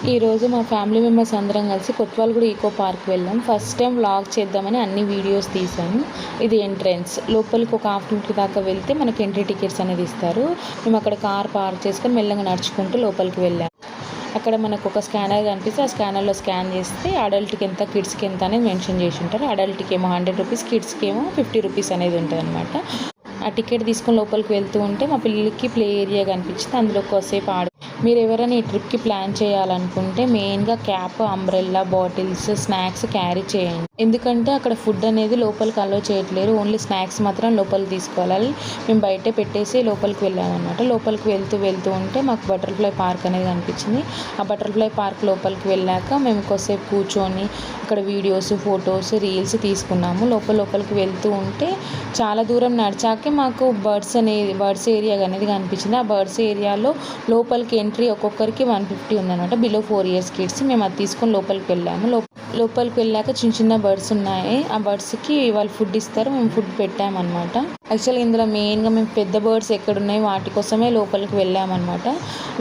ఈరోజు మా family members అందరం కలిసి కొత్వాల్గూడ ఈకో పార్క్ వెళ్ళాం. ఫస్ట్ టైం వ్లాగ్ చేద్దామని అన్ని వీడియోస్ తీసాను. ఇది ఎంట్రన్స్. లోపలికి ఒక హాఫ్ కిలోమీటర్ దాకా వెళ్తే మనకి ఎంట్రీ టికెట్స్ అనేది ఇస్తారు. మేము అక్కడ కార్ పార్క్ చేసుకొని మెల్లగా నడుచుకుంటూ లోపలికి వెళ్ళాం. అక్కడ మనకు ఒక స్కానర్ కనిపిస్తే ఆ స్కానర్లో స్కాన్ చేస్తే అడల్ట్కి ఎంత, కిడ్స్కి ఎంత అనేది మెన్షన్ చేసి ఉంటారు. అడల్ట్కి ఏమో 100 రూపీస్, కిడ్స్కి ఏమో 50 రూపీస్ అనేది ఉంటుంది అనమాట. ఆ టికెట్ తీసుకొని లోపలికి వెళ్తూ ఉంటే మా పిల్లలకి ప్లే ఏరియా కనిపించింది. అందులో కొద్దిసేపు మీరు ఎవరైనా ఈ ట్రిప్కి ప్లాన్ చేయాలనుకుంటే మెయిన్గా cap, umbrella, bottles, snacks carry చేయండి. ఎందుకంటే అక్కడ ఫుడ్ అనేది లోపలికి అలో చేయట్లేరు. ఓన్లీ స్నాక్స్ మాత్రం లోపలికి తీసుకోవాలి. మేము బయటే పెట్టేసి లోపలికి వెళ్ళామన్నమాట. లోపలికి వెళ్తూ ఉంటే మాకు బటర్ఫ్లై పార్క్ అనేది కనిపించింది. ఆ బటర్ఫ్లై పార్క్ లోపలికి వెళ్ళాక మేము కొద్దిసేపు కూర్చొని అక్కడ వీడియోస్, ఫొటోస్, రీల్స్ తీసుకున్నాము. లోపలికి వెళ్తూ ఉంటే చాలా దూరం నడిచాకే మాకు బర్డ్స్ ఏరియా అనేది కనిపించింది. ఆ బర్డ్స్ ఏరియాలో లోపలికి ఎంట్రీ ఒక్కొక్కరికి 150 ఉందన్నమాట. Below 4 years kids. మేము అది తీసుకొని లోపలికి వెళ్ళాము. లోపలికి వెళ్ళాక చిన్న బర్డ్స్ ఉన్నాయి. ఆ బర్డ్స్కి వాళ్ళు ఫుడ్ ఇస్తారు. మేము ఫుడ్ పెట్టామన్నమాట. యాక్చువల్గా ఇందులో మెయిన్గా మేము పెద్ద బర్డ్స్ ఎక్కడున్నాయి వాటి కోసమే లోపలికి వెళ్ళామన్నమాట.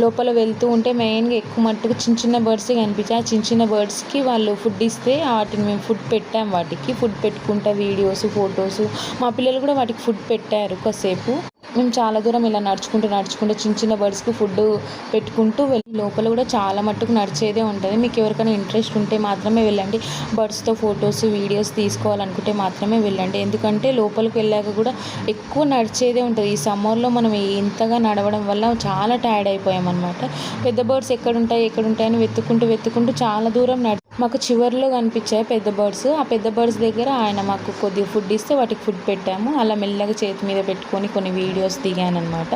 లోపల వెళ్తూ ఉంటే మెయిన్గా ఎక్కువ మట్టుకు చిన్న బర్డ్సే కనిపించాయి. ఆ చిన్న బర్డ్స్కి వాళ్ళు ఫుడ్ ఇస్తే వాటిని మేము ఫుడ్ పెట్టాము. వాటికి ఫుడ్ పెట్టుకుంటా వీడియోస్, ఫొటోస్, మా పిల్లలు కూడా వాటికి ఫుడ్ పెట్టారు. కాసేపు మేము చాలా దూరం ఇలా నడుచుకుంటూ చిన్న బర్డ్స్కి ఫుడ్ పెట్టుకుంటూ వెళ్ళి లోపల కూడా చాలా మట్టుకు నడిచేదే ఉంటుంది. మీకు ఎవరికైనా ఇంట్రెస్ట్ ఉంటే మాత్రమే వెళ్ళండి. బర్డ్స్తో ఫొటోస్, వీడియోస్ తీసుకోవాలనుకుంటే మాత్రమే వెళ్ళండి. ఎందుకంటే లోపలికి వెళ్ళాక కూడా ఎక్కువ నడిచేదే ఉంటుంది. ఈ సమ్మర్లో మనం ఇంతగా నడవడం వల్ల చాలా టైర్డ్ అయిపోయామన్నమాట. పెద్ద బర్డ్స్ ఎక్కడుంటాయని వెతుక్కుంటూ చాలా దూరం మాకు చివర్లో కనిపించాయి పెద్ద బర్డ్స్. ఆ పెద్ద బర్డ్స్ దగ్గర ఆయన మాకు కొద్దిగా ఫుడ్ ఇస్తే వాటికి ఫుడ్ పెట్టాము. అలా మెల్లగా చేతి మీద పెట్టుకొని కొన్ని వీడియోస్ దిగానమాట.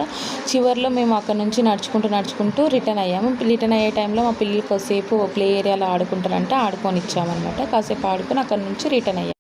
చివర్లో మేము అక్కడ నుంచి నడుచుకుంటూ రిటర్న్ అయ్యాము. రిటర్న్ అయ్యే టైంలో మా పిల్లలు కొద్దిసేపు ప్లే ఏరియాలో ఆడుకుంటారంటే ఆడుకొని ఇచ్చామన్నమాట. కాసేపు ఆడుకొని అక్కడ నుంచి రిటర్న్ అయ్యాము.